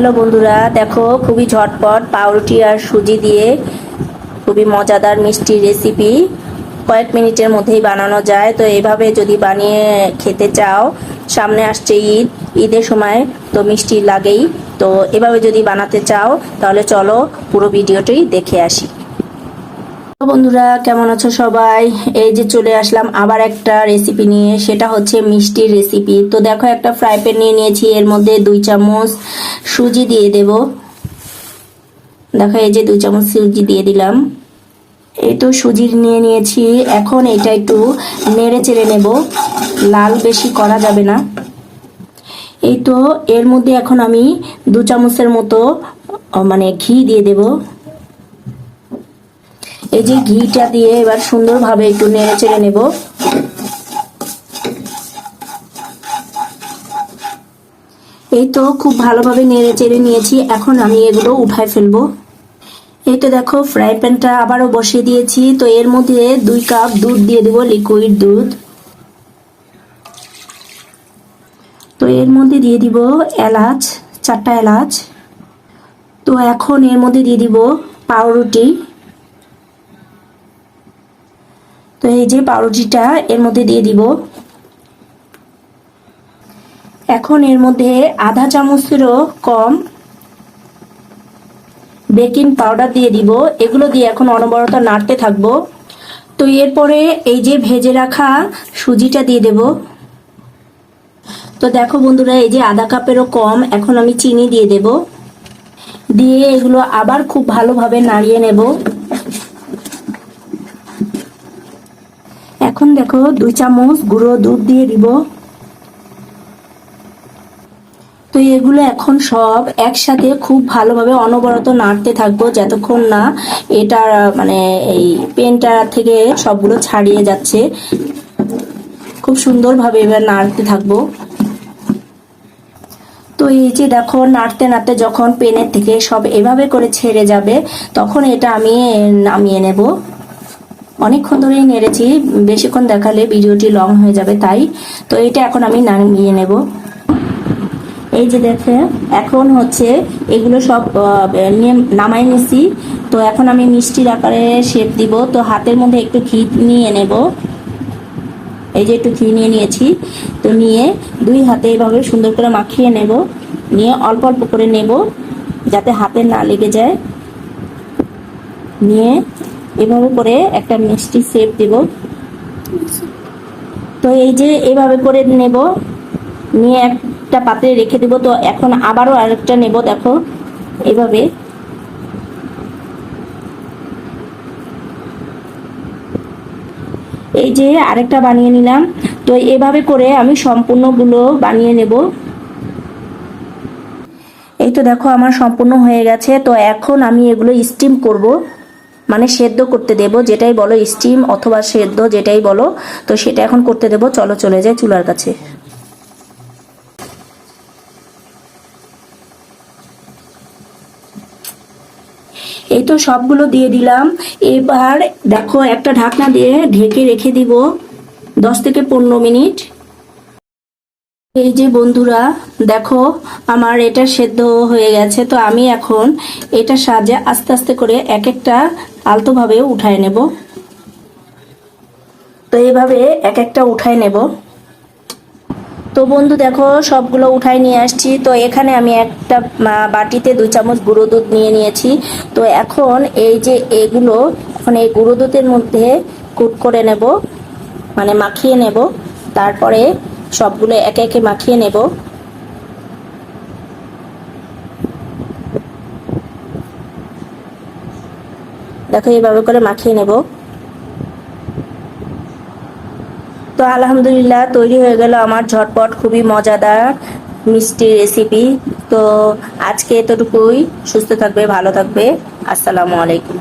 Hello বন্ধুরা, দেখো খুবই ঝটপট পাউরুটি আর সুজি দিয়ে খুবই মজাদার মিষ্টি রেসিপি কয়েক মিনিটের মধ্যেই বানানো যায়। তো এইভাবে যদি বানিয়ে খেতে চাও, সামনে আসছে ঈদের সময় তো মিষ্টি লাগেই। তো এভাবে যদি বানাতে চাও তাহলে চলো পুরো ভিডিওটি দেখে আসি। বন্ধুরা, কেমন আছো সবাই? এই যে চলে আসলাম আবার একটা রেসিপি নিয়ে, সেটা হচ্ছে মিষ্টির রেসিপি। তো দেখো, একটা ফ্রাই প্যান নিয়ে নিয়েছি, এর মধ্যে 2 চামচ সুজি দিয়ে দেব। দেখো, এই যে 2 চামচ সুজি দিয়ে দিলাম। এই তো সুজি নিয়ে নিয়েছি, এখন এটা একটু নেড়ে চেড়ে নেব, লাল বেশি করা যাবে না। এই তো এর মধ্যে এখন আমি 2 চামচের মতো ঘি দিয়ে দেব। এই যে ঘিটা দিয়ে এবার সুন্দরভাবে একটু নেড়ে চেড়ে নেব। এই তো খুব ভালোভাবে নেড়ে চেড়ে নিয়েছি, এখন আমি এগুলো উঠায় ফেলবো। এই তো দেখো, ফ্রাই প্যানটা আবারও বসিয়ে দিয়েছি। তো এর মধ্যে 2 কাপ দুধ দিয়ে দেবো, লিকুইড দুধ। তো এর মধ্যে দিয়ে দিব এলাচ, 4টা এলাচ। তো এখন এর মধ্যে দিয়ে দিব পাউরুটি। তো এই যে পাউরুটিটা এর মধ্যে দিয়ে দিব। এখন এর মধ্যে আধা চামচেরও কম বেকিং পাউডার দিয়ে দিব। এগুলো দিয়ে এখন অনবরত নাড়তে থাকবো। তো এরপরে এই যে ভেজে রাখা সুজিটা দিয়ে দেব। তো দেখো বন্ধুরা, এই যে আধা কাপেরও কম এখন আমি চিনি দিয়ে দেব। দিয়ে এগুলো আবার খুব ভালোভাবে নাড়িয়ে নেব। এখন দেখো 2 চামচ গুঁড়ো দুধ দিয়ে দিব। তো এগুলো এখন সব একসাথে খুব ভালোভাবে অনবরত নাড়তে থাকবো, যতক্ষণ না এটা এই পেনটা থেকে সবগুলো ছাড়িয়ে যাচ্ছে। খুব সুন্দরভাবে এবার নাড়তে থাকবো। তো এই যে দেখো, নাড়তে নাড়তে যখন পেনের থেকে সব এভাবে করে ছেড়ে যাবে, তখন এটা আমি নামিয়ে নেব। অনেকক্ষণ ধরেই নেড়েছি, বেশিক্ষণ দেখালে ভিডিওটি লং হয়ে যাবে, তাই। তো এটা এখন আমি নামিয়ে নেব। এই যে দেখে, এখন হচ্ছে এগুলো সব নামাই নিছি। তো এখন আমি মিষ্টির আকারে শেপ দিব। তো হাতের মধ্যে একটু ঘি নিয়ে নেব। এই যে একটু ঘি নিয়ে নিয়েছি। তো নিয়ে 2 হাতে এভাবে সুন্দর করে মাখিয়ে নেব। নিয়ে অল্প অল্প করে নেব, যাতে হাতে না লেগে যায়। নিয়ে এভাবে করে একটা মিষ্টি শেপ দেব। তো এই যে এভাবে করে নেব, নিয়ে একটা পাত্রে রেখে দেব। তো এখন আবারও আরেকটা নেব, দেখো এভাবে। এই যে আরেকটা বানিয়ে নিলাম। তো এভাবে করে আমি সম্পূর্ণগুলো বানিয়ে নেব। এই তো দেখো, আমার সম্পূর্ণ হয়ে গেছে। তো এখন আমি এগুলো স্টিম করব, সেদ্ধ করতে দেব, যেটাই বলো, স্টিম অথবা সেদ্ধ যেটাই বলো। তো সেটা এখন করতে দেব। চলো চলে যাই চুলার কাছে। এই তো সবগুলো দিয়ে দিলাম। এবার দেখো, একটা ঢাকনা দিয়ে ঢেকে রেখে দিব 10 থেকে 15 মিনিট। এই যে বন্ধুরা, দেখো আমার এটা সেদ্ধ হয়ে গেছে। তো আমি এখন এটার সাহায্যে আস্তে আস্তে করে এক একটা আলতোভাবে উঠায় নেব। তো এইভাবে এক একটা উঠায় নেব। তো বন্ধু দেখো, সবগুলো উঠাই নিয়ে আসছি। তো এখানে আমি একটা বাটিতে 2 চামচ গুঁড়ো দুধ নিয়ে নিয়েছি। তো এখন এই যে এগুলো এখন এই গুঁড়ো দুধের মধ্যে কুট করে নেব, মাখিয়ে নেব। তারপরে সবগুলো একে একে মাখিয়ে নেব। দেখো এইভাবে করে মাখিয়ে নেব। তো আলহামদুলিল্লাহ, তৈরি হয়ে গেল আমার ঝটপট খুবই মজাদার মিষ্টি রেসিপি। তো আজকে এতটুকুই। সুস্থ থাকবে, ভালো থাকবে। আসসালামু আলাইকুম।